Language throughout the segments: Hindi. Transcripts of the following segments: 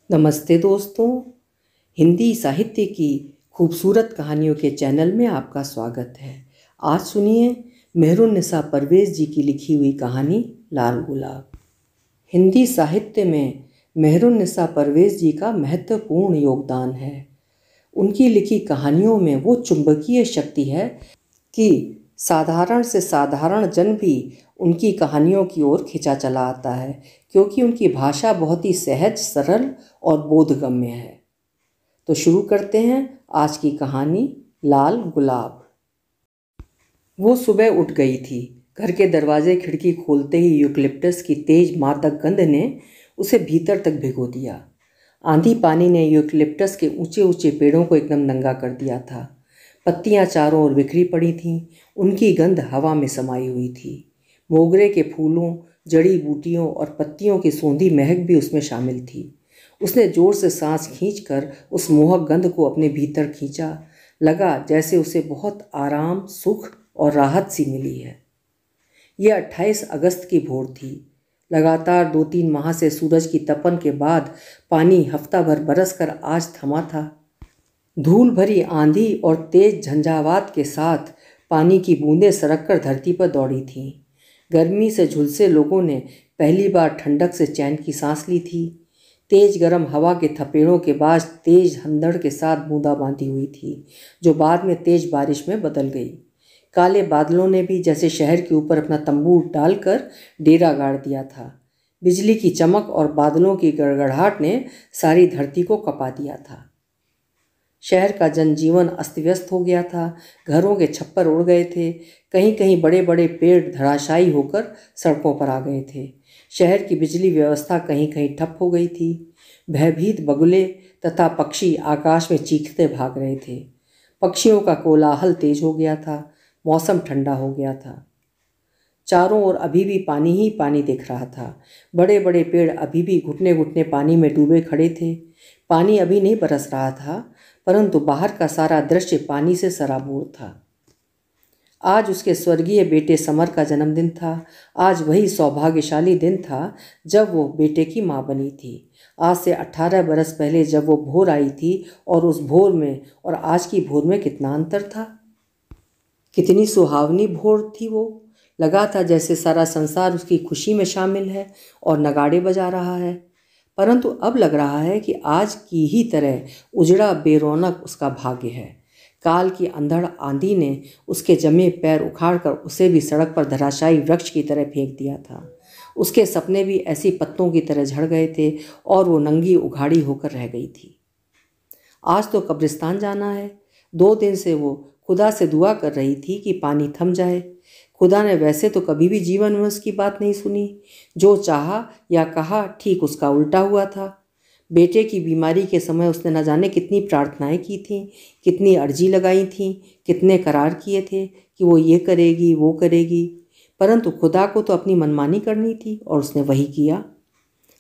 नमस्ते दोस्तों। हिंदी साहित्य की खूबसूरत कहानियों के चैनल में आपका स्वागत है। आज सुनिए मेहरुन्निसा परवेज़ जी की लिखी हुई कहानी लाल गुलाब। हिंदी साहित्य में मेहरुन्निसा परवेज़ जी का महत्वपूर्ण योगदान है। उनकी लिखी कहानियों में वो चुंबकीय शक्ति है कि साधारण से साधारण जन भी उनकी कहानियों की ओर खिंचा चला आता है, क्योंकि उनकी भाषा बहुत ही सहज, सरल और बोधगम्य है। तो शुरू करते हैं आज की कहानी लाल गुलाब। वो सुबह उठ गई थी। घर के दरवाजे खिड़की खोलते ही यूकलिप्टस की तेज मादक गंध ने उसे भीतर तक भिगो दिया। आंधी पानी ने यूकलिप्टस के ऊंचे ऊंचे पेड़ों को एकदम नंगा कर दिया था। पत्तियां चारों ओर बिखरी पड़ी थीं। उनकी गंध हवा में समाई हुई थी। मोगरे के फूलों, जड़ी बूटियों और पत्तियों की सौंधी महक भी उसमें शामिल थी। उसने जोर से सांस खींचकर उस मोहक गंध को अपने भीतर खींचा। लगा जैसे उसे बहुत आराम, सुख और राहत सी मिली है। यह 28 अगस्त की भोर थी। लगातार 2-3 माह से सूरज की तपन के बाद पानी हफ्ता भर बरसकर आज थमा था। धूल भरी आंधी और तेज झंझावात के साथ पानी की बूंदें सरककर धरती पर दौड़ी थीं। गर्मी से झुलसे लोगों ने पहली बार ठंडक से चैन की सांस ली थी। तेज गर्म हवा के थपेड़ों के बाद तेज हंदड़ के साथ बूंदाबांदी हुई थी, जो बाद में तेज बारिश में बदल गई। काले बादलों ने भी जैसे शहर के ऊपर अपना तंबू डालकर डेरा गाड़ दिया था। बिजली की चमक और बादलों की गड़गड़ाहट ने सारी धरती को कपा दिया था। शहर का जनजीवन अस्त व्यस्त हो गया था। घरों के छप्पर उड़ गए थे। कहीं कहीं बड़े बड़े पेड़ धराशायी होकर सड़कों पर आ गए थे। शहर की बिजली व्यवस्था कहीं कहीं ठप हो गई थी। भयभीत बगुले तथा पक्षी आकाश में चीखते भाग रहे थे। पक्षियों का कोलाहल तेज हो गया था। मौसम ठंडा हो गया था। चारों ओर अभी भी पानी ही पानी दिख रहा था। बड़े बड़े पेड़ अभी भी घुटने घुटने पानी में डूबे खड़े थे। पानी अभी नहीं बरस रहा था, परंतु बाहर का सारा दृश्य पानी से सराबोर था। आज उसके स्वर्गीय बेटे समर का जन्मदिन था। आज वही सौभाग्यशाली दिन था जब वो बेटे की माँ बनी थी। आज से 18 बरस पहले जब वो भोर आई थी, और उस भोर में और आज की भोर में कितना अंतर था। कितनी सुहावनी भोर थी वो। लगा था जैसे सारा संसार उसकी खुशी में शामिल है और नगाड़े बजा रहा है। परंतु अब लग रहा है कि आज की ही तरह उजड़ा बेरौनक उसका भाग्य है। काल की अंधड़ आंधी ने उसके जमे पैर उखाड़कर उसे भी सड़क पर धराशायी वृक्ष की तरह फेंक दिया था। उसके सपने भी ऐसी पत्तों की तरह झड़ गए थे और वो नंगी उघाड़ी होकर रह गई थी। आज तो कब्रिस्तान जाना है। 2 दिन से वो खुदा से दुआ कर रही थी कि पानी थम जाए। खुदा ने वैसे तो कभी भी जीवन में उसकी बात नहीं सुनी। जो चाहा या कहा ठीक उसका उल्टा हुआ था। बेटे की बीमारी के समय उसने न जाने कितनी प्रार्थनाएं की थीं, कितनी अर्जी लगाई थीं, कितने करार किए थे कि वो ये करेगी, वो करेगी, परंतु खुदा को तो अपनी मनमानी करनी थी और उसने वही किया।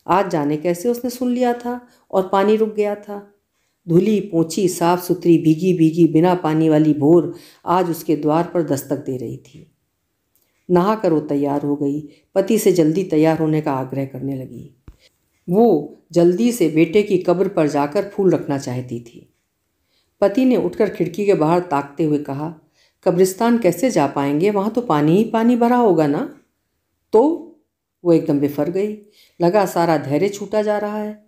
आज जाने कैसे उसने सुन लिया था और पानी रुक गया था। धुली पोंछी, साफ सुथरी, भीगी भीगी, बिना पानी वाली भोर आज उसके द्वार पर दस्तक दे रही थी। नहा कर वो तैयार हो गई। पति से जल्दी तैयार होने का आग्रह करने लगी। वो जल्दी से बेटे की कब्र पर जाकर फूल रखना चाहती थी। पति ने उठकर खिड़की के बाहर ताकते हुए कहा, कब्रिस्तान कैसे जा पाएंगे, वहाँ तो पानी ही पानी भरा होगा ना। तो वो एकदम बिफर गई। लगा सारा धैर्य छूटा जा रहा है।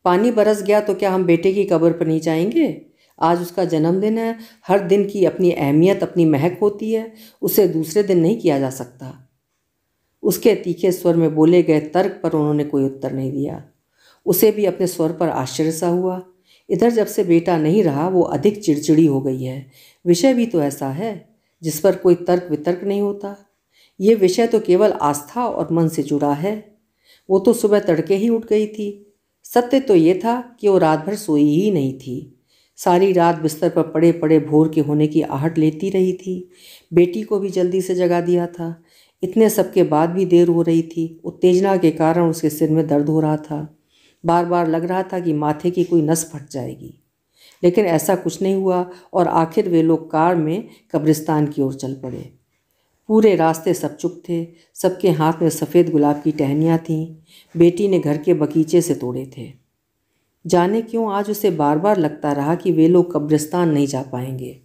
पानी बरस गया तो क्या हम बेटे की कब्र पर नहीं जाएंगे? आज उसका जन्मदिन है। हर दिन की अपनी अहमियत, अपनी महक होती है। उसे दूसरे दिन नहीं किया जा सकता। उसके तीखे स्वर में बोले गए तर्क पर उन्होंने कोई उत्तर नहीं दिया। उसे भी अपने स्वर पर आश्चर्य सा हुआ। इधर जब से बेटा नहीं रहा वो अधिक चिड़चिड़ी हो गई है। विषय भी तो ऐसा है जिस पर कोई तर्क वितर्क नहीं होता। ये विषय तो केवल आस्था और मन से जुड़ा है। वो तो सुबह तड़के ही उठ गई थी। सत्य तो ये था कि वो रात भर सोई ही नहीं थी। सारी रात बिस्तर पर पड़े पड़े भोर के होने की आहट लेती रही थी। बेटी को भी जल्दी से जगा दिया था। इतने सब के बाद भी देर हो रही थी। उत्तेजना के कारण उसके सिर में दर्द हो रहा था। बार बार लग रहा था कि माथे की कोई नस फट जाएगी, लेकिन ऐसा कुछ नहीं हुआ और आखिर वे लोग कार में कब्रिस्तान की ओर चल पड़े। पूरे रास्ते सब चुप थे। सबके हाथ में सफ़ेद गुलाब की टहनियाँ थीं। बेटी ने घर के बगीचे से तोड़े थे। जाने क्यों आज उसे बार बार लगता रहा कि वे लोग कब्रिस्तान नहीं जा पाएंगे,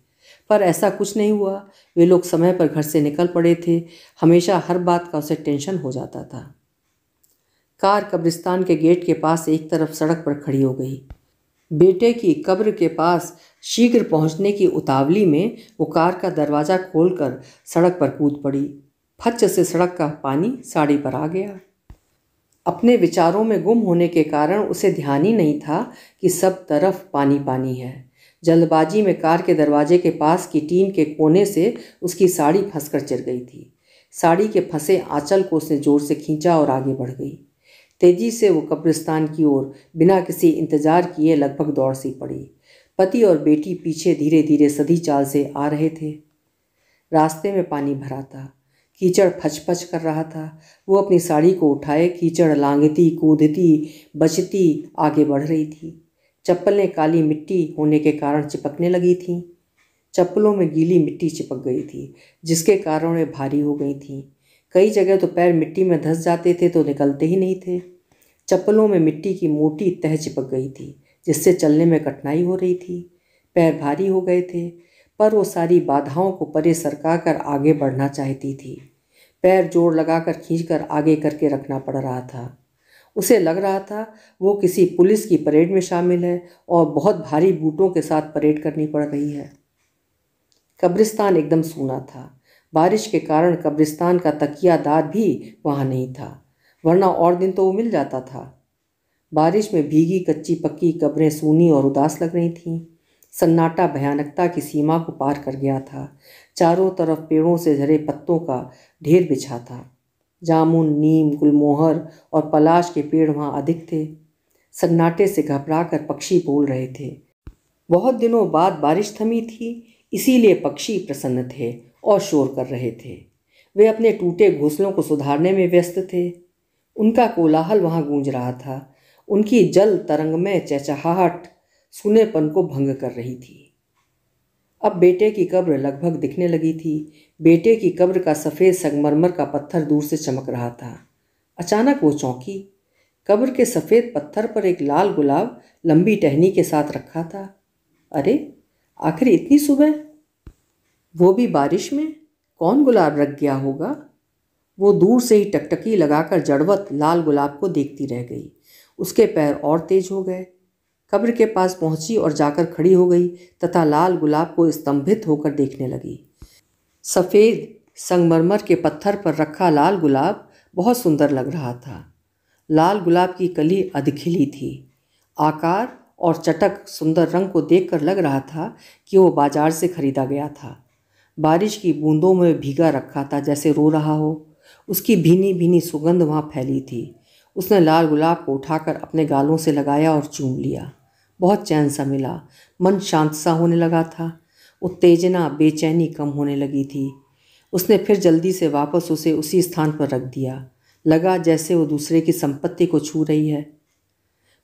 पर ऐसा कुछ नहीं हुआ। वे लोग समय पर घर से निकल पड़े थे। हमेशा हर बात का उसे टेंशन हो जाता था। कार कब्रिस्तान के गेट के पास एक तरफ सड़क पर खड़ी हो गई। बेटे की कब्र के पास शीघ्र पहुंचने की उतावली में वो कार का दरवाज़ा खोलकर सड़क पर कूद पड़ी। फच से सड़क का पानी साड़ी पर आ गया। अपने विचारों में गुम होने के कारण उसे ध्यान ही नहीं था कि सब तरफ पानी पानी है। जल्दबाजी में कार के दरवाजे के पास की टीन के कोने से उसकी साड़ी फंसकर चिर गई थी। साड़ी के फंसे आंचल को उसने जोर से खींचा और आगे बढ़ गई। तेजी से वो कब्रिस्तान की ओर बिना किसी इंतजार किए लगभग दौड़ सी पड़ी। पति और बेटी पीछे धीरे धीरे सधी चाल से आ रहे थे। रास्ते में पानी भरा था, कीचड़ फच कर रहा था। वो अपनी साड़ी को उठाए कीचड़ लांघती कूदती बचती आगे बढ़ रही थी। चप्पलें काली मिट्टी होने के कारण चिपकने लगी थीं। चप्पलों में गीली मिट्टी चिपक गई थी, जिसके कारण वे भारी हो गई थीं। कई जगह तो पैर मिट्टी में धंस जाते थे तो निकलते ही नहीं थे। चप्पलों में मिट्टी की मोटी तह चिपक गई थी, जिससे चलने में कठिनाई हो रही थी। पैर भारी हो गए थे, पर वो सारी बाधाओं को परे सरका कर आगे बढ़ना चाहती थी। पैर जोर लगाकर खींचकर आगे करके रखना पड़ रहा था। उसे लग रहा था वो किसी पुलिस की परेड में शामिल है और बहुत भारी बूटों के साथ परेड करनी पड़ रही है। कब्रिस्तान एकदम सूना था। बारिश के कारण कब्रिस्तान का तकियादार भी वहाँ नहीं था, वरना और दिन तो वो मिल जाता था। बारिश में भीगी कच्ची पक्की कब्रें सूनी और उदास लग रही थीं। सन्नाटा भयानकता की सीमा को पार कर गया था। चारों तरफ पेड़ों से झरे पत्तों का ढेर बिछा था। जामुन, नीम, गुलमोहर और पलाश के पेड़ वहाँ अधिक थे। सन्नाटे से घबराकर पक्षी बोल रहे थे। बहुत दिनों बाद बारिश थमी थी, इसीलिए पक्षी प्रसन्न थे और शोर कर रहे थे। वे अपने टूटे घोंसलों को सुधारने में व्यस्त थे। उनका कोलाहल वहाँ गूंज रहा था। उनकी जल तरंगमय चहचहाहट सूनेपन को भंग कर रही थी। अब बेटे की कब्र लगभग दिखने लगी थी। बेटे की कब्र का सफ़ेद संगमरमर का पत्थर दूर से चमक रहा था। अचानक वो चौंकी। कब्र के सफ़ेद पत्थर पर एक लाल गुलाब लंबी टहनी के साथ रखा था। अरे, आखिर इतनी सुबह, वो भी बारिश में, कौन गुलाब रख गया होगा? वो दूर से ही टकटकी लगाकर जड़वत लाल गुलाब को देखती रह गई। उसके पैर और तेज हो गए। कब्र के पास पहुंची और जाकर खड़ी हो गई तथा लाल गुलाब को स्तंभित होकर देखने लगी। सफ़ेद संगमरमर के पत्थर पर रखा लाल गुलाब बहुत सुंदर लग रहा था। लाल गुलाब की कली अधखिली थी। आकार और चटक सुंदर रंग को देखकर लग रहा था कि वो बाजार से खरीदा गया था। बारिश की बूंदों में भीगा रखा था, जैसे रो रहा हो। उसकी भीनी भीनी सुगंध वहाँ फैली थी। उसने लाल गुलाब को उठाकर अपने गालों से लगाया और चूम लिया। बहुत चैन सा मिला। मन शांत सा होने लगा था। उत्तेजना बेचैनी कम होने लगी थी। उसने फिर जल्दी से वापस उसे उसी स्थान पर रख दिया। लगा जैसे वो दूसरे की संपत्ति को छू रही है।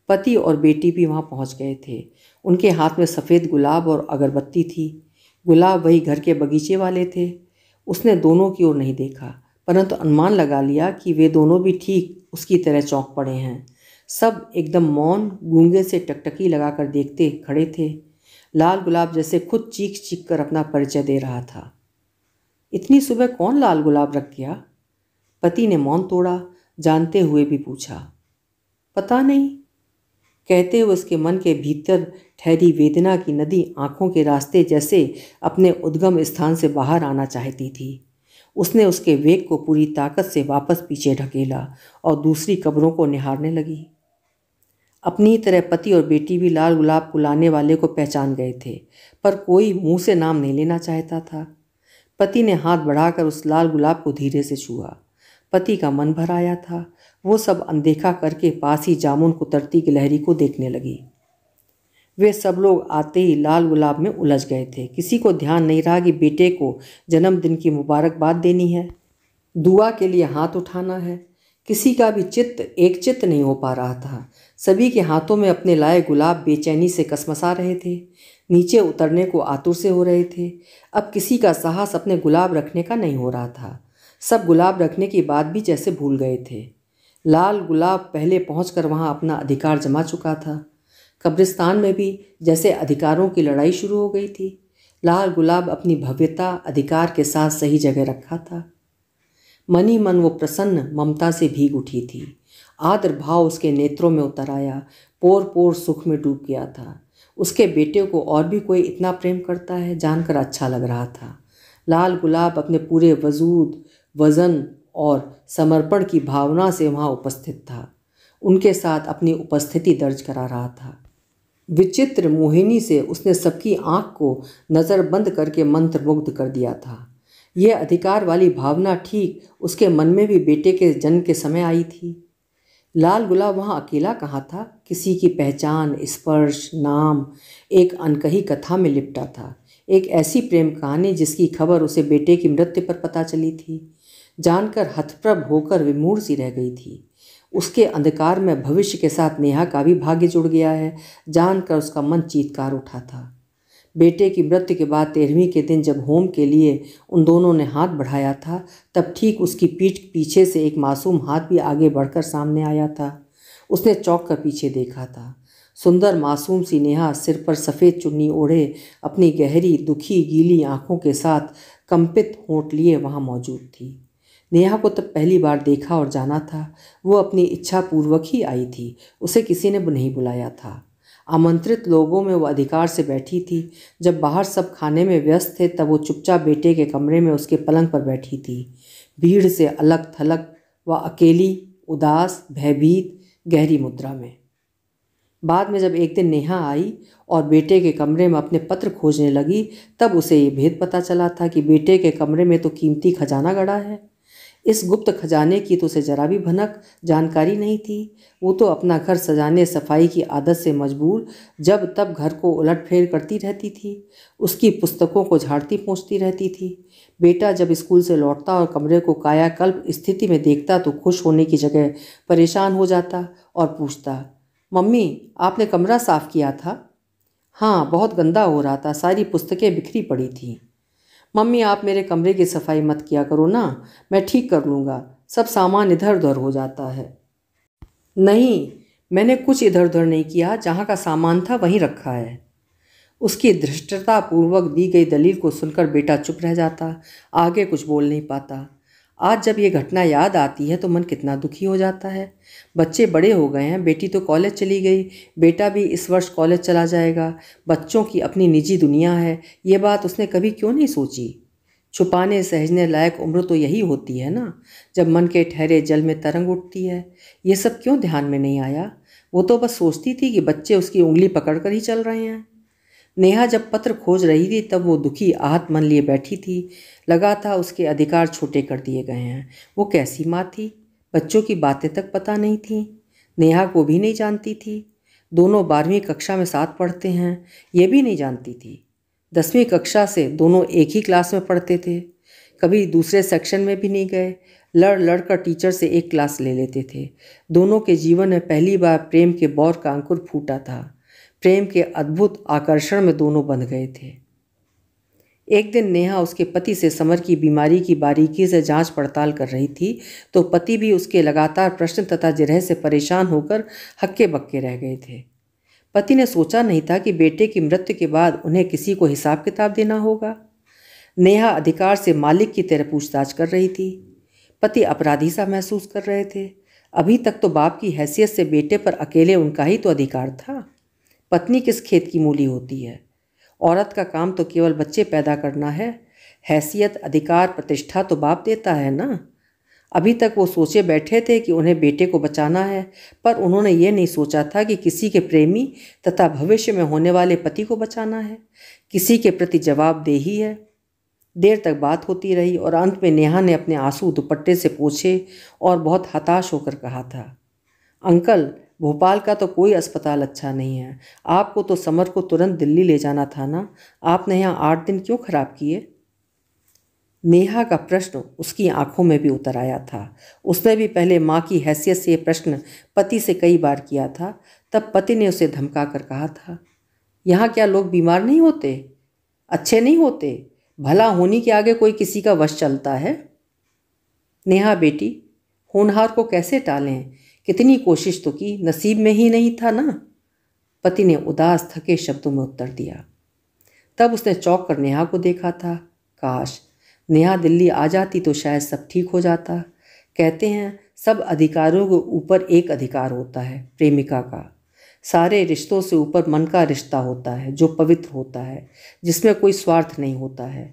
पति और बेटी भी वहाँ पहुँच गए थे। उनके हाथ में सफ़ेद गुलाब और अगरबत्ती थी। गुलाब वही घर के बगीचे वाले थे। उसने दोनों की ओर नहीं देखा, परंतु अनुमान लगा लिया कि वे दोनों भी ठीक उसकी तरह चौंक पड़े हैं। सब एकदम मौन गूंगे से टकटकी लगाकर देखते खड़े थे। लाल गुलाब जैसे खुद चीख चीख कर अपना परिचय दे रहा था। इतनी सुबह कौन लाल गुलाब रख गया? पति ने मौन तोड़ा, जानते हुए भी पूछा। पता नहीं, कहते हुए उसके मन के भीतर ठहरी वेदना की नदी आंखों के रास्ते जैसे अपने उद्गम स्थान से बाहर आना चाहती थी। उसने उसके वेग को पूरी ताकत से वापस पीछे ढकेला और दूसरी कब्रों को निहारने लगी। अपनी तरह पति और बेटी भी लाल गुलाब को लाने वाले को पहचान गए थे, पर कोई मुंह से नाम नहीं लेना चाहता था। पति ने हाथ बढ़ाकर उस लाल गुलाब को धीरे से छुआ। पति का मन भर आया था। वो सब अनदेखा करके पास ही जामुन कुतरती गिलहरी को देखने लगी। वे सब लोग आते ही लाल गुलाब में उलझ गए थे। किसी को ध्यान नहीं रहा कि बेटे को जन्मदिन की मुबारकबाद देनी है, दुआ के लिए हाथ उठाना है। किसी का भी चित्त एक चित्त नहीं हो पा रहा था। सभी के हाथों में अपने लाए गुलाब बेचैनी से कसमसा रहे थे, नीचे उतरने को आतुर से हो रहे थे। अब किसी का साहस अपने गुलाब रखने का नहीं हो रहा था। सब गुलाब रखने की बात भी जैसे भूल गए थे। लाल गुलाब पहले पहुंचकर वहां अपना अधिकार जमा चुका था। कब्रिस्तान में भी जैसे अधिकारों की लड़ाई शुरू हो गई थी। लाल गुलाब अपनी भव्यता अधिकार के साथ सही जगह रखा था। मन ही मन वो प्रसन्न ममता से भीग उठी थी। आदर भाव उसके नेत्रों में उतर आया, पोर पोर सुख में डूब गया था। उसके बेटे को और भी कोई इतना प्रेम करता है जानकर अच्छा लग रहा था। लाल गुलाब अपने पूरे वजूद, वजन और समर्पण की भावना से वहाँ उपस्थित था। उनके साथ अपनी उपस्थिति दर्ज करा रहा था। विचित्र मोहिनी से उसने सबकी आंख को नज़रबंद करके मंत्रमुग्ध कर दिया था। यह अधिकार वाली भावना ठीक उसके मन में भी बेटे के जन्म के समय आई थी। लाल गुलाब वहाँ अकेला कहाँ था। किसी की पहचान, स्पर्श, नाम एक अनकही कथा में लिपटा था। एक ऐसी प्रेम कहानी जिसकी खबर उसे बेटे की मृत्यु पर पता चली थी। जानकर हतप्रभ होकर विमूढ़ सी रह गई थी। उसके अंधकार में भविष्य के साथ नेहा का भी भाग्य जुड़ गया है जानकर उसका मन चीत्कार उठा था। बेटे की मृत्यु के बाद 13वीं के दिन जब होम के लिए उन दोनों ने हाथ बढ़ाया था, तब ठीक उसकी पीठ पीछे से एक मासूम हाथ भी आगे बढ़कर सामने आया था। उसने चौंक कर पीछे देखा था। सुंदर मासूम सी नेहा सिर पर सफ़ेद चुन्नी ओढ़े अपनी गहरी दुखी गीली आंखों के साथ कंपित होंठ लिए वहाँ मौजूद थी। नेहा को तब पहली बार देखा और जाना था। वो अपनी इच्छा पूर्वक ही आई थी। उसे किसी ने नहीं बुलाया था। आमंत्रित लोगों में वो अधिकार से बैठी थी। जब बाहर सब खाने में व्यस्त थे तब वो चुपचाप बेटे के कमरे में उसके पलंग पर बैठी थी, भीड़ से अलग थलग व अकेली, उदास, भयभीत, गहरी मुद्रा में। बाद में जब एक दिन नेहा आई और बेटे के कमरे में अपने पत्र खोजने लगी, तब उसे ये भेद पता चला था कि बेटे के कमरे में तो कीमती खजाना गड़ा है। इस गुप्त खजाने की तो उसे जरा भी भनक जानकारी नहीं थी। वो तो अपना घर सजाने सफाई की आदत से मजबूर जब तब घर को उलट फेर करती रहती थी। उसकी पुस्तकों को झाड़ती पोंछती रहती थी। बेटा जब स्कूल से लौटता और कमरे को कायाकल्प स्थिति में देखता तो खुश होने की जगह परेशान हो जाता और पूछता, मम्मी आपने कमरा साफ़ किया था? हाँ, बहुत गंदा हो रहा था, सारी पुस्तकें बिखरी पड़ी थीं। मम्मी आप मेरे कमरे की सफाई मत किया करो ना, मैं ठीक कर लूँगा, सब सामान इधर उधर हो जाता है। नहीं, मैंने कुछ इधर उधर नहीं किया, जहाँ का सामान था वहीं रखा है। उसकी धृष्टतापूर्वक दी गई दलील को सुनकर बेटा चुप रह जाता, आगे कुछ बोल नहीं पाता। आज जब ये घटना याद आती है तो मन कितना दुखी हो जाता है। बच्चे बड़े हो गए हैं, बेटी तो कॉलेज चली गई, बेटा भी इस वर्ष कॉलेज चला जाएगा। बच्चों की अपनी निजी दुनिया है, ये बात उसने कभी क्यों नहीं सोची। छुपाने सहजने लायक उम्र तो यही होती है ना, जब मन के ठहरे जल में तरंग उठती है। ये सब क्यों ध्यान में नहीं आया। वो तो बस सोचती थी कि बच्चे उसकी उंगली पकड़ कर ही चल रहे हैं। नेहा जब पत्र खोज रही थी तब वो दुखी आहत मन लिए बैठी थी। लगा था उसके अधिकार छोटे कर दिए गए हैं। वो कैसी माँ थी, बच्चों की बातें तक पता नहीं थी। नेहा को भी नहीं जानती थी। दोनों 12वीं कक्षा में साथ पढ़ते हैं, ये भी नहीं जानती थी। 10वीं कक्षा से दोनों एक ही क्लास में पढ़ते थे, कभी दूसरे सेक्शन में भी नहीं गए। लड़ लड़ कर टीचर से एक क्लास ले लेते थे। दोनों के जीवन में पहली बार प्रेम के बौर का अंकुर फूटा था। प्रेम के अद्भुत आकर्षण में दोनों बंध गए थे। एक दिन नेहा उसके पति से समर की बीमारी की बारीकी से जांच पड़ताल कर रही थी तो पति भी उसके लगातार प्रश्न तथा जिरह से परेशान होकर हक्के बक्के रह गए थे। पति ने सोचा नहीं था कि बेटे की मृत्यु के बाद उन्हें किसी को हिसाब किताब देना होगा। नेहा अधिकार से मालिक की तरह पूछताछ कर रही थी। पति अपराधी सा महसूस कर रहे थे। अभी तक तो बाप की हैसियत से बेटे पर अकेले उनका ही तो अधिकार था। पत्नी किस खेत की मूली होती है। औरत का काम तो केवल बच्चे पैदा करना है। हैसियत, अधिकार, प्रतिष्ठा तो बाप देता है ना। अभी तक वो सोचे बैठे थे कि उन्हें बेटे को बचाना है, पर उन्होंने ये नहीं सोचा था कि किसी के प्रेमी तथा भविष्य में होने वाले पति को बचाना है। किसी के प्रति जवाबदेही है। देर तक बात होती रही और अंत में नेहा ने अपने आंसू दुपट्टे से पोंछे और बहुत हताश होकर कहा था, अंकल भोपाल का तो कोई अस्पताल अच्छा नहीं है। आपको तो समर को तुरंत दिल्ली ले जाना था ना, आपने यहाँ 8 दिन क्यों खराब किए। नेहा का प्रश्न उसकी आंखों में भी उतर आया था। उसने भी पहले माँ की हैसियत से ये प्रश्न पति से कई बार किया था। तब पति ने उसे धमका कर कहा था, यहाँ क्या लोग बीमार नहीं होते, अच्छे नहीं होते, भला होने के आगे कोई किसी का वश चलता है। नेहा बेटी, होनहार को कैसे टालें, कितनी कोशिश तो की, नसीब में ही नहीं था ना। पति ने उदास थके शब्दों में उत्तर दिया। तब उसने चौंक कर नेहा को देखा था। काश नेहा दिल्ली आ जाती तो शायद सब ठीक हो जाता। कहते हैं सब अधिकारों के ऊपर एक अधिकार होता है, प्रेमिका का। सारे रिश्तों से ऊपर मन का रिश्ता होता है जो पवित्र होता है, जिसमें कोई स्वार्थ नहीं होता है।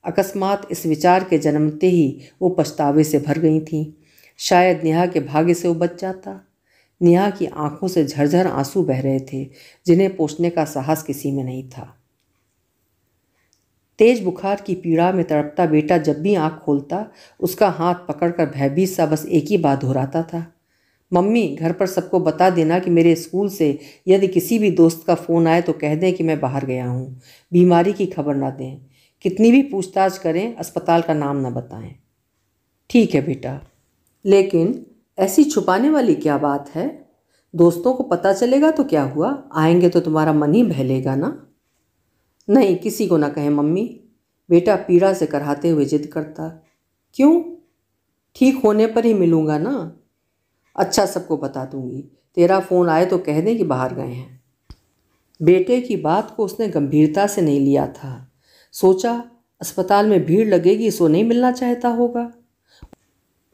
अकस्मात इस विचार के जन्मते ही वो पछतावे से भर गई थीं। शायद नेहा के भाग्य से वो बच जाता। नेहा की आंखों से झरझर आंसू बह रहे थे, जिन्हें पोंछने का साहस किसी में नहीं था। तेज बुखार की पीड़ा में तड़पता बेटा जब भी आंख खोलता, उसका हाथ पकड़कर भयभीत सा बस एक ही बात दोहराता था, मम्मी घर पर सबको बता देना कि मेरे स्कूल से यदि किसी भी दोस्त का फ़ोन आए तो कह दें कि मैं बाहर गया हूँ, बीमारी की खबर ना दें, कितनी भी पूछताछ करें अस्पताल का नाम ना बताएं। ठीक है बेटा, लेकिन ऐसी छुपाने वाली क्या बात है? दोस्तों को पता चलेगा तो क्या हुआ, आएंगे तो तुम्हारा मन ही बहलेगा ना। नहीं, किसी को ना कहें मम्मी, बेटा पीड़ा से कराहते हुए जिद करता। क्यों? ठीक होने पर ही मिलूंगा ना। अच्छा, सबको बता दूंगी, तेरा फ़ोन आए तो कह दें कि बाहर गए हैं। बेटे की बात को उसने गंभीरता से नहीं लिया था। सोचा अस्पताल में भीड़ लगेगी, सो नहीं मिलना चाहता होगा।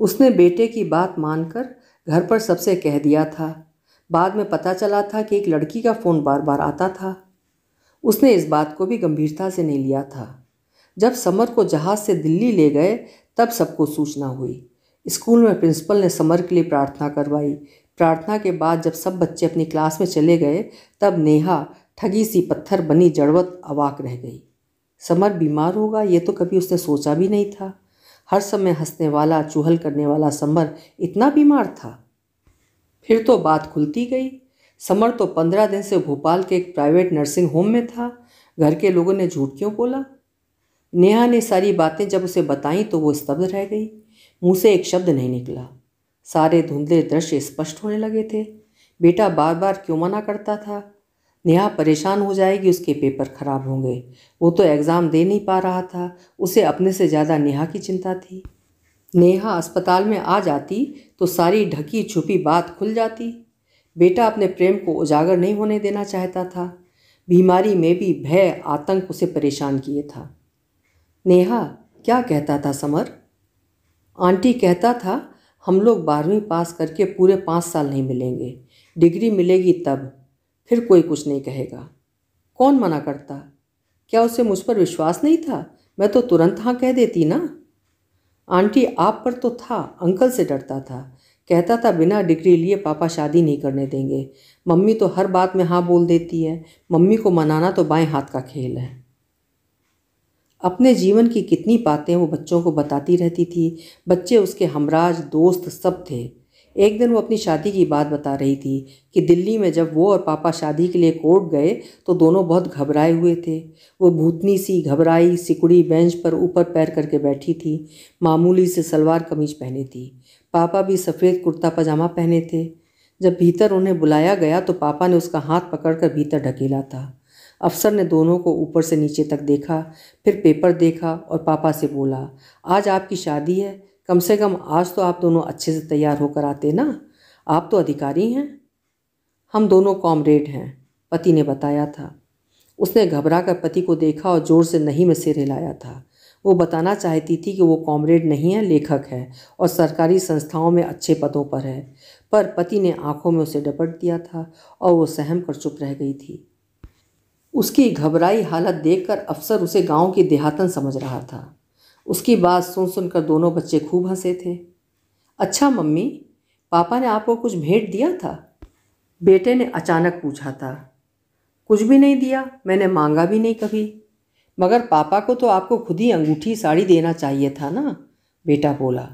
उसने बेटे की बात मानकर घर पर सबसे कह दिया था। बाद में पता चला था कि एक लड़की का फ़ोन बार बार आता था। उसने इस बात को भी गंभीरता से नहीं लिया था। जब समर को जहाज़ से दिल्ली ले गए तब सबको सूचना हुई। स्कूल में प्रिंसिपल ने समर के लिए प्रार्थना करवाई। प्रार्थना के बाद जब सब बच्चे अपनी क्लास में चले गए तब नेहा ठगी सी पत्थर बनी जड़वत अवाक रह गई। समर बीमार होगा ये तो कभी उसने सोचा भी नहीं था। हर समय हंसने वाला, चुहल करने वाला समर इतना बीमार था। फिर तो बात खुलती गई। समर तो 15 दिन से भोपाल के एक प्राइवेट नर्सिंग होम में था। घर के लोगों ने झूठ क्यों बोला? नेहा ने सारी बातें जब उसे बताईं तो वो स्तब्ध रह गई। मुंह से एक शब्द नहीं निकला। सारे धुंधले दृश्य स्पष्ट होने लगे थे। बेटा बार बार क्यों मना करता था? नेहा परेशान हो जाएगी, उसके पेपर खराब होंगे। वो तो एग्ज़ाम दे नहीं पा रहा था। उसे अपने से ज़्यादा नेहा की चिंता थी। नेहा अस्पताल में आ जाती तो सारी ढकी छुपी बात खुल जाती। बेटा अपने प्रेम को उजागर नहीं होने देना चाहता था। बीमारी में भी भय, आतंक उसे परेशान किए था। नेहा क्या कहता था समर? आंटी कहता था हम लोग 12वीं पास करके पूरे 5 साल नहीं मिलेंगे, डिग्री मिलेगी तब, फिर कोई कुछ नहीं कहेगा। कौन मना करता? क्या उसे मुझ पर विश्वास नहीं था? मैं तो तुरंत हाँ कह देती ना। आंटी आप पर तो था, अंकल से डरता था। कहता था बिना डिग्री लिए पापा शादी नहीं करने देंगे। मम्मी तो हर बात में हाँ बोल देती है। मम्मी को मनाना तो बाएं हाथ का खेल है। अपने जीवन की कितनी बातें वो बच्चों को बताती रहती थी। बच्चे उसके हमराज, दोस्त सब थे। एक दिन वो अपनी शादी की बात बता रही थी कि दिल्ली में जब वो और पापा शादी के लिए कोर्ट गए तो दोनों बहुत घबराए हुए थे। वो भूतनी सी घबराई सिकुड़ी बेंच पर ऊपर पैर करके बैठी थी। मामूली से सलवार कमीज पहनी थी। पापा भी सफ़ेद कुर्ता पजामा पहने थे। जब भीतर उन्हें बुलाया गया तो पापा ने उसका हाथ पकड़कर भीतर ढकेला था। अफसर ने दोनों को ऊपर से नीचे तक देखा, फिर पेपर देखा और पापा से बोला, आज आपकी शादी है, कम से कम आज तो आप दोनों अच्छे से तैयार होकर आते ना, आप तो अधिकारी हैं। हम दोनों कॉमरेड हैं, पति ने बताया था। उसने घबरा कर पति को देखा और जोर से नहीं में सिर हिलाया था। वो बताना चाहती थी कि वो कॉमरेड नहीं है, लेखक है और सरकारी संस्थाओं में अच्छे पदों पर है, पर पति ने आंखों में उसे डपट दिया था और वो सहम कर चुप रह गई थी। उसकी घबराई हालत देखकर अफसर उसे गांव की देहातन समझ रहा था। उसकी बात सुन सुनकर दोनों बच्चे खूब हंसे थे। अच्छा मम्मी, पापा ने आपको कुछ भेंट दिया था? बेटे ने अचानक पूछा था। कुछ भी नहीं दिया, मैंने मांगा भी नहीं कभी। मगर पापा को तो आपको खुद ही अंगूठी साड़ी देना चाहिए था ना, बेटा बोला।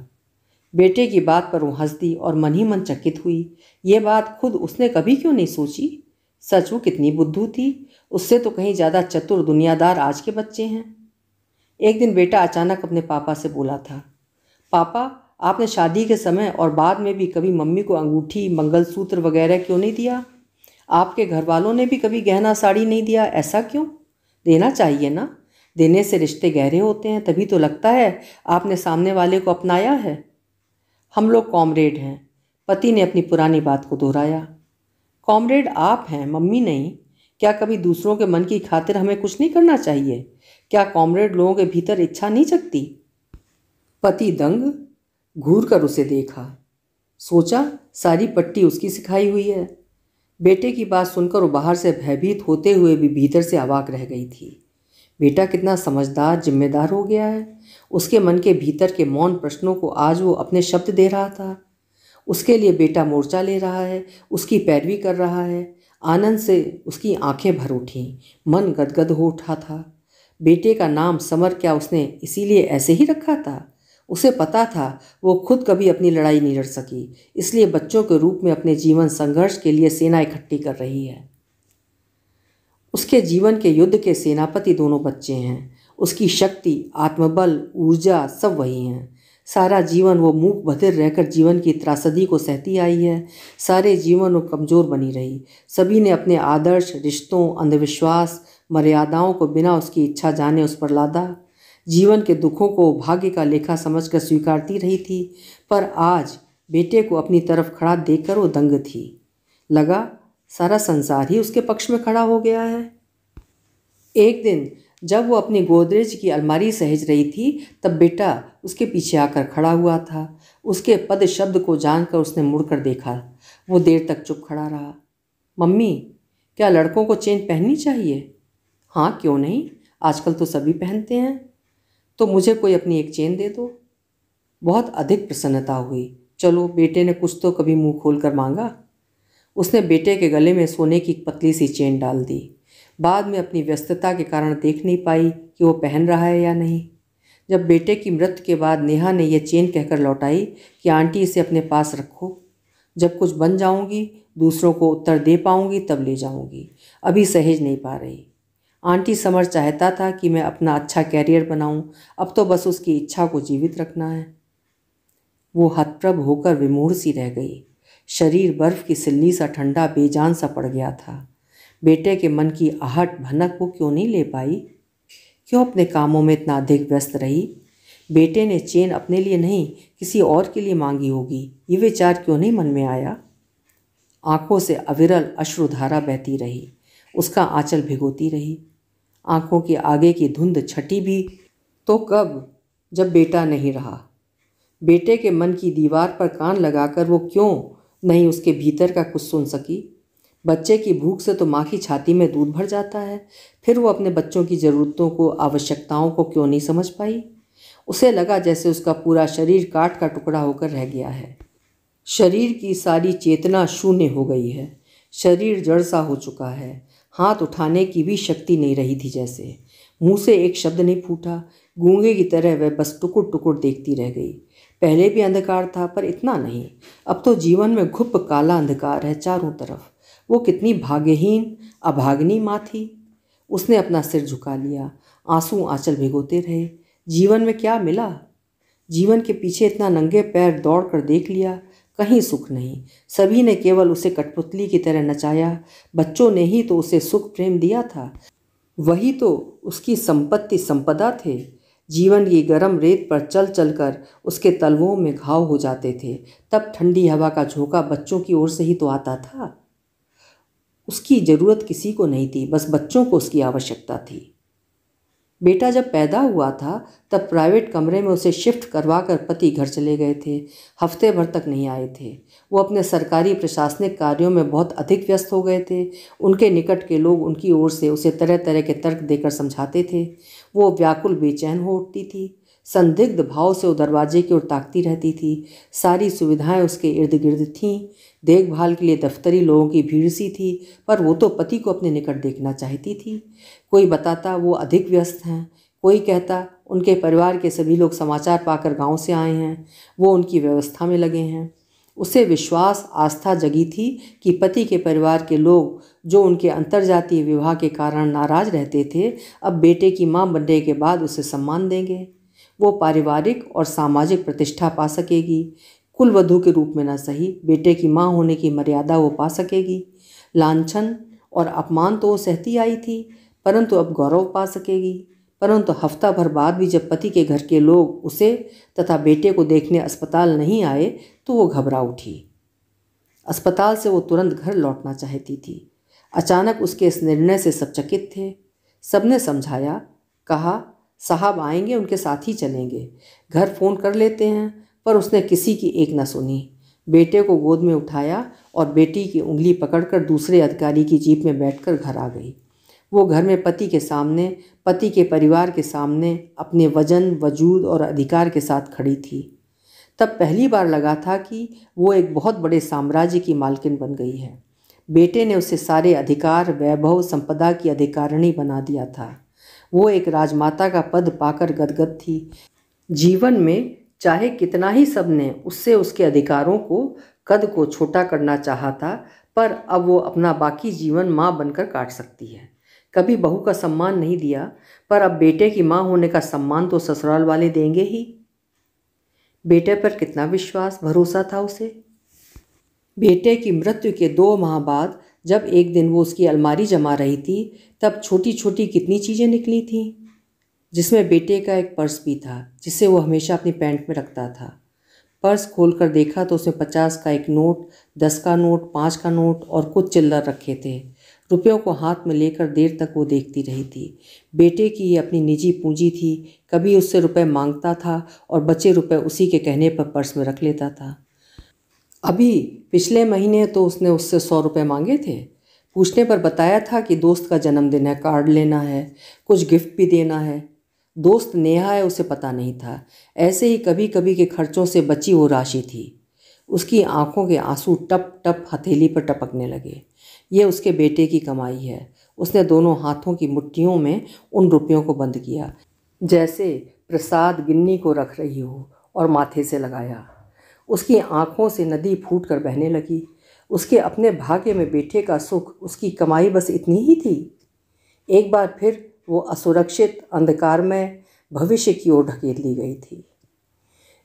बेटे की बात पर वो हंस दी और मन ही मन चकित हुई। ये बात खुद उसने कभी क्यों नहीं सोची? सच वो कितनी बुद्धू थी, उससे तो कहीं ज़्यादा चतुर दुनियादार आज के बच्चे हैं। एक दिन बेटा अचानक अपने पापा से बोला था, पापा आपने शादी के समय और बाद में भी कभी मम्मी को अंगूठी, मंगलसूत्र वगैरह क्यों नहीं दिया? आपके घर वालों ने भी कभी गहना साड़ी नहीं दिया, ऐसा क्यों? देना चाहिए ना, देने से रिश्ते गहरे होते हैं, तभी तो लगता है आपने सामने वाले को अपनाया है। हम लोग कॉमरेड हैं, पति ने अपनी पुरानी बात को दोहराया। कॉमरेड आप हैं, मम्मी नहीं। क्या कभी दूसरों के मन की खातिर हमें कुछ नहीं करना चाहिए? क्या कॉमरेड लोगों के भीतर इच्छा नहीं जगती? पति दंग घूर कर उसे देखा। सोचा सारी पट्टी उसकी सिखाई हुई है। बेटे की बात सुनकर वो बाहर से भयभीत होते हुए भी भीतर से अवाक रह गई थी। बेटा कितना समझदार जिम्मेदार हो गया है। उसके मन के भीतर के मौन प्रश्नों को आज वो अपने शब्द दे रहा था। उसके लिए बेटा मोर्चा ले रहा है, उसकी पैरवी कर रहा है। आनंद से उसकी आंखें भर उठीं, मन गदगद हो उठा था। बेटे का नाम समर क्या उसने इसीलिए ऐसे ही रखा था? उसे पता था वो खुद कभी अपनी लड़ाई नहीं लड़ सकी, इसलिए बच्चों के रूप में अपने जीवन संघर्ष के लिए सेना इकट्ठी कर रही है। उसके जीवन के युद्ध के सेनापति दोनों बच्चे हैं। उसकी शक्ति, आत्मबल, ऊर्जा सब वही हैं। सारा जीवन वो मूक बधिर रहकर जीवन की त्रासदी को सहती आई है। सारे जीवन वो कमज़ोर बनी रही। सभी ने अपने आदर्श, रिश्तों, अंधविश्वास, मर्यादाओं को बिना उसकी इच्छा जाने उस पर लादा। जीवन के दुखों को भाग्य का लेखा समझकर स्वीकारती रही थी, पर आज बेटे को अपनी तरफ खड़ा देखकर वो दंग थी। लगा सारा संसार ही उसके पक्ष में खड़ा हो गया है। एक दिन जब वो अपनी गोदरेज की अलमारी सहेज रही थी, तब बेटा उसके पीछे आकर खड़ा हुआ था। उसके पद शब्द को जानकर उसने मुड़कर देखा। वो देर तक चुप खड़ा रहा। मम्मी, क्या लड़कों को चेन पहननी चाहिए? हाँ, क्यों नहीं, आजकल तो सभी पहनते हैं। तो मुझे कोई अपनी एक चेन दे दो। बहुत अधिक प्रसन्नता हुई। चलो, बेटे ने कुछ तो कभी मुंह खोल कर मांगा। उसने बेटे के गले में सोने की पतली सी चेन डाल दी। बाद में अपनी व्यस्तता के कारण देख नहीं पाई कि वो पहन रहा है या नहीं। जब बेटे की मृत्यु के बाद नेहा ने यह चेन कहकर लौटाई कि आंटी इसे अपने पास रखो, जब कुछ बन जाऊंगी, दूसरों को उत्तर दे पाऊंगी, तब ले जाऊंगी। अभी सहेज नहीं पा रही। आंटी समर चाहता था कि मैं अपना अच्छा कैरियर बनाऊं, अब तो बस उसकी इच्छा को जीवित रखना है। वो हतप्रभ होकर विमूढ़ सी रह गई। शरीर बर्फ की सिल्ली सा ठंडा बेजान सा पड़ गया था। बेटे के मन की आहट भनक वो क्यों नहीं ले पाई? क्यों अपने कामों में इतना अधिक व्यस्त रही? बेटे ने चेन अपने लिए नहीं, किसी और के लिए मांगी होगी, ये विचार क्यों नहीं मन में आया? आंखों से अविरल अश्रुधारा बहती रही। उसका आंचल भिगोती रही। आंखों के आगे की धुंध छटी भी तो कब, जब बेटा नहीं रहा। बेटे के मन की दीवार पर कान लगाकर वो क्यों नहीं उसके भीतर का कुछ सुन सकी? बच्चे की भूख से तो माँ की छाती में दूध भर जाता है, फिर वो अपने बच्चों की ज़रूरतों को, आवश्यकताओं को क्यों नहीं समझ पाई? उसे लगा जैसे उसका पूरा शरीर काट का टुकड़ा होकर रह गया है। शरीर की सारी चेतना शून्य हो गई है। शरीर जड़ सा हो चुका है। हाथ उठाने की भी शक्ति नहीं रही थी जैसे। मुंह से एक शब्द नहीं फूटा। गूंगे की तरह वह बस टुकुर टुकुर देखती रह गई। पहले भी अंधकार था, पर इतना नहीं। अब तो जीवन में घुप काला अंधकार है चारों तरफ। वो कितनी भाग्यहीन, अभागिनी माँ थी। उसने अपना सिर झुका लिया। आंसू आंचल भिगोते रहे। जीवन में क्या मिला? जीवन के पीछे इतना नंगे पैर दौड़ कर देख लिया, कहीं सुख नहीं। सभी ने केवल उसे कठपुतली की तरह नचाया। बच्चों ने ही तो उसे सुख प्रेम दिया था। वही तो उसकी संपत्ति संपदा थे। जीवन की गर्म रेत पर चल चल कर उसके तलवों में घाव हो जाते थे। तब ठंडी हवा का झोंका बच्चों की ओर से ही तो आता था। उसकी ज़रूरत किसी को नहीं थी, बस बच्चों को उसकी आवश्यकता थी। बेटा जब पैदा हुआ था तब प्राइवेट कमरे में उसे शिफ्ट करवा कर पति घर चले गए थे। हफ्ते भर तक नहीं आए थे। वो अपने सरकारी प्रशासनिक कार्यों में बहुत अधिक व्यस्त हो गए थे। उनके निकट के लोग उनकी ओर से उसे तरह तरह के तर्क देकर समझाते थे। वो व्याकुल बेचैन हो उठती थी। संदिग्ध भाव से वो दरवाजे की ओर ताकती रहती थी। सारी सुविधाएं उसके इर्द गिर्द थीं। देखभाल के लिए दफ्तरी लोगों की भीड़ सी थी, पर वो तो पति को अपने निकट देखना चाहती थी। कोई बताता वो अधिक व्यस्त हैं, कोई कहता उनके परिवार के सभी लोग समाचार पाकर गांव से आए हैं, वो उनकी व्यवस्था में लगे हैं। उसे विश्वास, आस्था जगी थी कि पति के परिवार के लोग जो उनके अंतर्जातीय विवाह के कारण नाराज रहते थे, अब बेटे की मां बनने के बाद उसे सम्मान देंगे। वो पारिवारिक और सामाजिक प्रतिष्ठा पा सकेगी। कुलवधू के रूप में न सही, बेटे की मां होने की मर्यादा वो पा सकेगी। लांछन और अपमान तो वो सहती आई थी, परंतु अब गौरव पा सकेगी। परंतु हफ्ता भर बाद भी जब पति के घर के लोग उसे तथा बेटे को देखने अस्पताल नहीं आए तो वो घबरा उठी। अस्पताल से वो तुरंत घर लौटना चाहती थी। अचानक उसके इस निर्णय से सब चकित थे। सबने समझाया, कहा साहब आएंगे, उनके साथ ही चलेंगे, घर फ़ोन कर लेते हैं, पर उसने किसी की एक न सुनी। बेटे को गोद में उठाया और बेटी की उंगली पकड़कर दूसरे अधिकारी की जीप में बैठकर घर आ गई। वो घर में पति के सामने, पति के परिवार के सामने अपने वजन, वजूद और अधिकार के साथ खड़ी थी। तब पहली बार लगा था कि वो एक बहुत बड़े साम्राज्य की मालकिन बन गई है। बेटे ने उसे सारे अधिकार, वैभव, संपदा की अधिकारिणी बना दिया था। वो एक राजमाता का पद पाकर गदगद थी। जीवन में चाहे कितना ही सबने उससे उसके अधिकारों को, कद को छोटा करना चाहा था, पर अब वो अपना बाकी जीवन माँ बनकर काट सकती है। कभी बहू का सम्मान नहीं दिया, पर अब बेटे की माँ होने का सम्मान तो ससुराल वाले देंगे ही। बेटे पर कितना विश्वास, भरोसा था उसे। बेटे की मृत्यु के 2 माह बाद जब एक दिन वो उसकी अलमारी जमा रही थी, तब छोटी छोटी कितनी चीज़ें निकली थीं, जिसमें बेटे का एक पर्स भी था, जिसे वो हमेशा अपनी पैंट में रखता था। पर्स खोलकर देखा तो उसमें 50 का एक नोट, 10 का नोट, 5 का नोट और कुछ चिल्लर रखे थे। रुपयों को हाथ में लेकर देर तक वो देखती रही थी। बेटे की ये अपनी निजी पूंजी थी। कभी उससे रुपए मांगता था और बचे रुपए उसी के कहने पर पर्स में रख लेता था। अभी पिछले महीने तो उसने उससे 100 रुपये मांगे थे। पूछने पर बताया था कि दोस्त का जन्मदिन है, कार्ड लेना है, कुछ गिफ्ट भी देना है। दोस्त नेहा है, उसे पता नहीं था। ऐसे ही कभी कभी के खर्चों से बची वो राशि थी। उसकी आंखों के आंसू टप टप हथेली पर टपकने लगे। ये उसके बेटे की कमाई है। उसने दोनों हाथों की मुट्ठियों में उन रुपयों को बंद किया, जैसे प्रसाद गिन्नी को रख रही हो, और माथे से लगाया। उसकी आंखों से नदी फूट कर बहने लगी। उसके अपने भाग्य में बेटे का सुख, उसकी कमाई बस इतनी ही थी। एक बार फिर वो असुरक्षित, अंधकारमय भविष्य की ओर ढकेल दी गई थी।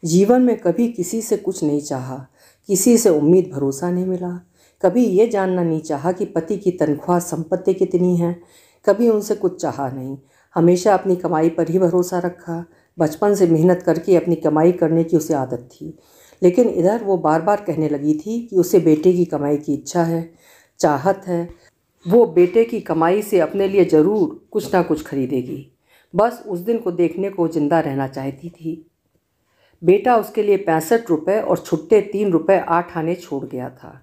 जीवन में कभी किसी से कुछ नहीं चाहा, किसी से उम्मीद भरोसा नहीं मिला। कभी ये जानना नहीं चाहा कि पति की तनख्वाह, संपत्ति कितनी है। कभी उनसे कुछ चाहा नहीं। हमेशा अपनी कमाई पर ही भरोसा रखा। बचपन से मेहनत करके अपनी कमाई करने की उसे आदत थी। लेकिन इधर वो बार बार कहने लगी थी कि उसे बेटे की कमाई की इच्छा है, चाहत है। वो बेटे की कमाई से अपने लिए ज़रूर कुछ ना कुछ खरीदेगी। बस उस दिन को देखने को जिंदा रहना चाहती थी। बेटा उसके लिए 65 रुपये और छुट्टे 3 रुपये 8 आने छोड़ गया था।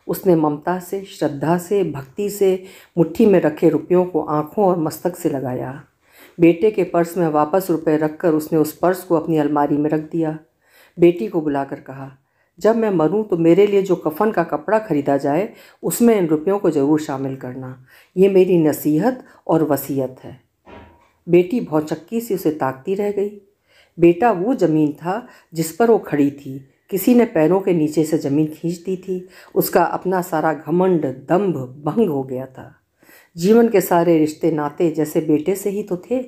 उसने ममता से, श्रद्धा से, भक्ति से मुट्ठी में रखे रुपयों को आँखों और मस्तक से लगाया। बेटे के पर्स में वापस रुपए रखकर उसने उस पर्स को अपनी अलमारी में रख दिया। बेटी को बुलाकर कहा, जब मैं मरूं तो मेरे लिए जो कफन का कपड़ा खरीदा जाए उसमें इन रुपयों को ज़रूर शामिल करना। ये मेरी नसीहत और वसीयत है। बेटी भौचक्की से उसे ताकती रह गई। बेटा वो ज़मीन था जिस पर वो खड़ी थी। किसी ने पैरों के नीचे से ज़मीन खींच दी थी। उसका अपना सारा घमंड, दंभ भंग हो गया था। जीवन के सारे रिश्ते नाते जैसे बेटे से ही तो थे।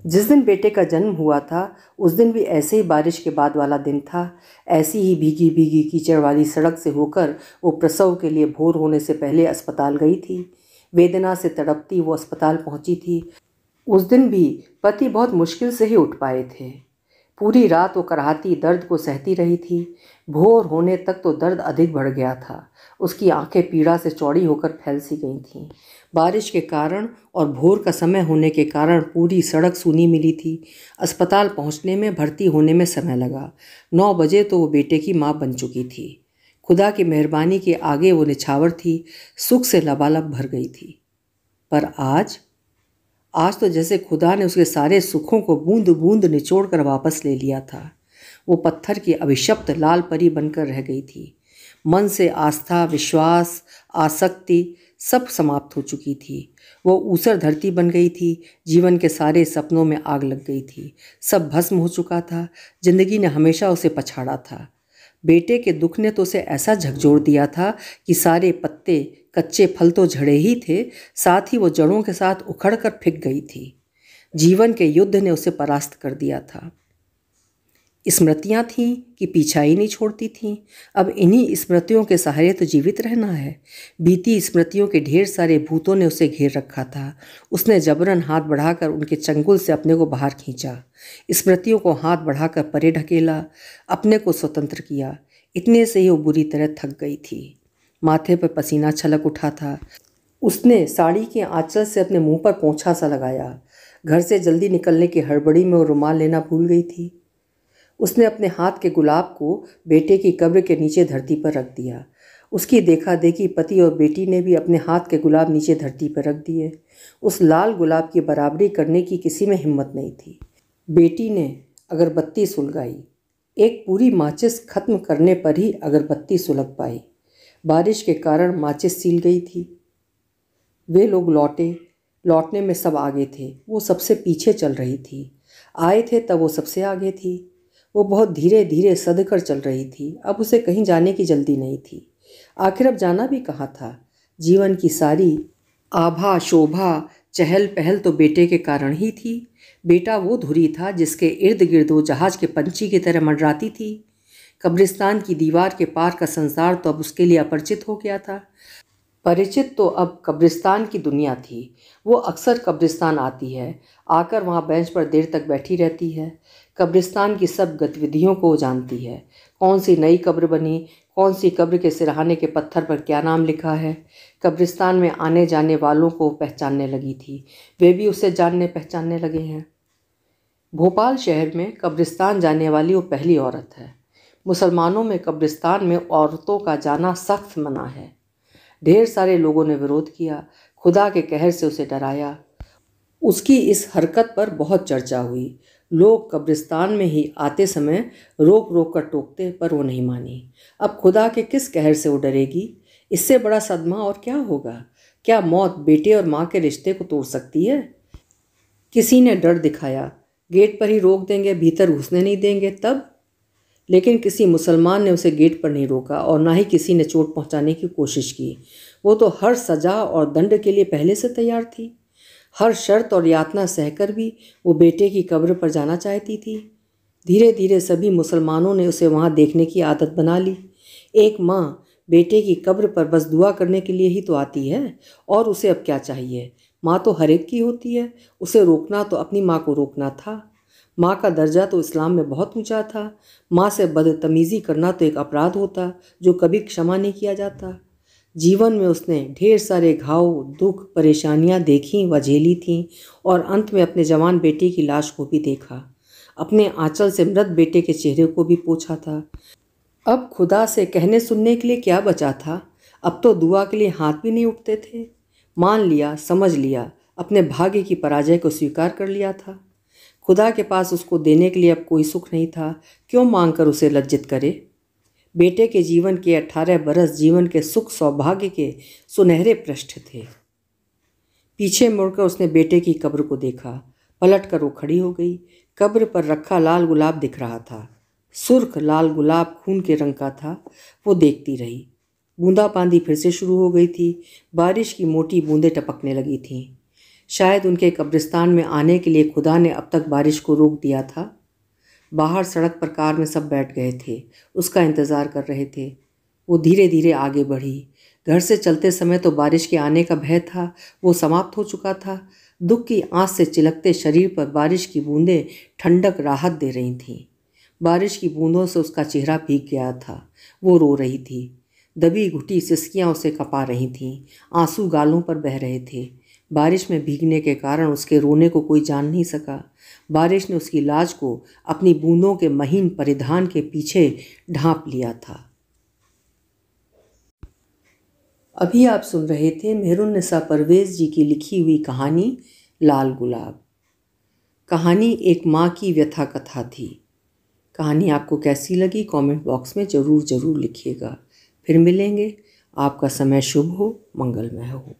जिस दिन बेटे का जन्म हुआ था उस दिन भी ऐसे ही बारिश के बाद वाला दिन था। ऐसी ही भीगी भीगी कीचड़ वाली सड़क से होकर वो प्रसव के लिए भोर होने से पहले अस्पताल गई थी। वेदना से तड़पती वो अस्पताल पहुंची थी। उस दिन भी पति बहुत मुश्किल से ही उठ पाए थे। पूरी रात वो कराहती दर्द को सहती रही थी। भोर होने तक तो दर्द अधिक बढ़ गया था। उसकी आंखें पीड़ा से चौड़ी होकर फैल सी गई थीं। बारिश के कारण और भोर का समय होने के कारण पूरी सड़क सूनी मिली थी। अस्पताल पहुंचने में, भर्ती होने में समय लगा। 9 बजे तो वो बेटे की माँ बन चुकी थी। खुदा की मेहरबानी के आगे वो निछावर थी, सुख से लबालब भर गई थी। पर आज तो जैसे खुदा ने उसके सारे सुखों को बूंद बूंद निचोड़ कर वापस ले लिया था। वो पत्थर की अभिशप्त लाल परी बनकर रह गई थी। मन से आस्था, विश्वास, आसक्ति सब समाप्त हो चुकी थी। वो ऊसर धरती बन गई थी। जीवन के सारे सपनों में आग लग गई थी। सब भस्म हो चुका था। जिंदगी ने हमेशा उसे पछाड़ा था। बेटे के दुख ने तो उसे ऐसा झकझोर दिया था कि सारे पत्ते, कच्चे फल तो झड़े ही थे, साथ ही वो जड़ों के साथ उखड़ कर फिक गई थी। जीवन के युद्ध ने उसे परास्त कर दिया था। स्मृतियाँ थीं कि पीछा ही नहीं छोड़ती थीं। अब इन्हीं स्मृतियों के सहारे तो जीवित रहना है। बीती स्मृतियों के ढेर सारे भूतों ने उसे घेर रखा था। उसने जबरन हाथ बढ़ाकर उनके चंगुल से अपने को बाहर खींचा। स्मृतियों को हाथ बढ़ाकर परे ढकेला, अपने को स्वतंत्र किया। इतने से ही वो बुरी तरह थक गई थी। माथे पर पसीना छलक उठा था। उसने साड़ी के आंचल से अपने मुंह पर पोंछा सा लगाया। घर से जल्दी निकलने की हड़बड़ी में वो रुमाल लेना भूल गई थी। उसने अपने हाथ के गुलाब को बेटे की कब्र के नीचे धरती पर रख दिया। उसकी देखा देखी पति और बेटी ने भी अपने हाथ के गुलाब नीचे धरती पर रख दिए। उस लाल गुलाब की बराबरी करने की किसी में हिम्मत नहीं थी। बेटी ने अगरबत्ती सुलगाई। एक पूरी माचिस खत्म करने पर ही अगरबत्ती सुलग पाई। बारिश के कारण माचिस सील गई थी। वे लोग लौटने में सब आगे थे। वो सबसे पीछे चल रही थी। आए थे तब वो सबसे आगे थी। वो बहुत धीरे धीरे सदकर चल रही थी। अब उसे कहीं जाने की जल्दी नहीं थी। आखिर अब जाना भी कहाँ था। जीवन की सारी आभा शोभा चहल पहल तो बेटे के कारण ही थी। बेटा वो धुरी था जिसके इर्द गिर्द वो जहाज के पंछी की तरह मंडराती थी। कब्रिस्तान की दीवार के पार का संसार तो अब उसके लिए अपरिचित हो गया था। परिचित तो अब कब्रिस्तान की दुनिया थी। वो अक्सर कब्रिस्तान आती है, आकर वहाँ बेंच पर देर तक बैठी रहती है। कब्रिस्तान की सब गतिविधियों को वो जानती है। कौन सी नई कब्र बनी, कौन सी कब्र के सिरहाने के पत्थर पर क्या नाम लिखा है। कब्रिस्तान में आने जाने वालों को पहचानने लगी थी। वे भी उसे जानने पहचानने लगे हैं। भोपाल शहर में कब्रिस्तान जाने वाली वो पहली औरत है। मुसलमानों में कब्रिस्तान में औरतों का जाना सख्त मना है। ढेर सारे लोगों ने विरोध किया, खुदा के कहर से उसे डराया। उसकी इस हरकत पर बहुत चर्चा हुई। लोग कब्रिस्तान में ही आते समय रोक रोक कर टोकते, पर वो नहीं मानी। अब खुदा के किस कहर से वो डरेगी। इससे बड़ा सदमा और क्या होगा। क्या मौत बेटे और माँ के रिश्ते को तोड़ सकती है। किसी ने डर दिखाया, गेट पर ही रोक देंगे, भीतर घुसने नहीं देंगे तब। लेकिन किसी मुसलमान ने उसे गेट पर नहीं रोका और ना ही किसी ने चोट पहुंचाने की कोशिश की। वो तो हर सजा और दंड के लिए पहले से तैयार थी। हर शर्त और यातना सहकर भी वो बेटे की कब्र पर जाना चाहती थी। धीरे धीरे सभी मुसलमानों ने उसे वहाँ देखने की आदत बना ली। एक माँ बेटे की कब्र पर बस दुआ करने के लिए ही तो आती है, और उसे अब क्या चाहिए। माँ तो हर एक की होती है। उसे रोकना तो अपनी माँ को रोकना था। माँ का दर्जा तो इस्लाम में बहुत ऊंचा था। माँ से बदतमीज़ी करना तो एक अपराध होता जो कभी क्षमा नहीं किया जाता। जीवन में उसने ढेर सारे घाव, दुख, परेशानियाँ देखी व झेली थीं, और अंत में अपने जवान बेटे की लाश को भी देखा। अपने आंचल से मृत बेटे के चेहरे को भी पोंछा था। अब खुदा से कहने सुनने के लिए क्या बचा था। अब तो दुआ के लिए हाथ भी नहीं उठते थे। मान लिया, समझ लिया, अपने भाग्य की पराजय को स्वीकार कर लिया था। खुदा के पास उसको देने के लिए अब कोई सुख नहीं था। क्यों मांग कर उसे लज्जित करे। बेटे के जीवन के 18 बरस जीवन के सुख सौभाग्य के सुनहरे पृष्ठ थे। पीछे मुड़कर उसने बेटे की कब्र को देखा। पलट कर वो खड़ी हो गई। कब्र पर रखा लाल गुलाब दिख रहा था। सुर्ख लाल गुलाब खून के रंग का था। वो देखती रही। बूंदाबांदी फिर से शुरू हो गई थी। बारिश की मोटी बूंदें टपकने लगी थीं। शायद उनके कब्रिस्तान में आने के लिए खुदा ने अब तक बारिश को रोक दिया था। बाहर सड़क पर कार में सब बैठ गए थे, उसका इंतज़ार कर रहे थे। वो धीरे धीरे आगे बढ़ी। घर से चलते समय तो बारिश के आने का भय था, वो समाप्त हो चुका था। दुख की आंच से चिलकते शरीर पर बारिश की बूंदें ठंडक राहत दे रही थीं। बारिश की बूंदों से उसका चेहरा भीग गया था। वो रो रही थी। दबी घुटी सिसकियाँ उसे कपा रही थीं। आंसू गालों पर बह रहे थे। बारिश में भीगने के कारण उसके रोने को कोई जान नहीं सका। बारिश ने उसकी लाज को अपनी बूंदों के महीन परिधान के पीछे ढांप लिया था। अभी आप सुन रहे थे मेहरुन्निसा परवेज़ जी की लिखी हुई कहानी लाल गुलाब। कहानी एक माँ की व्यथा कथा थी। कहानी आपको कैसी लगी कमेंट बॉक्स में ज़रूर लिखिएगा। फिर मिलेंगे। आपका समय शुभ हो, मंगलमय हो।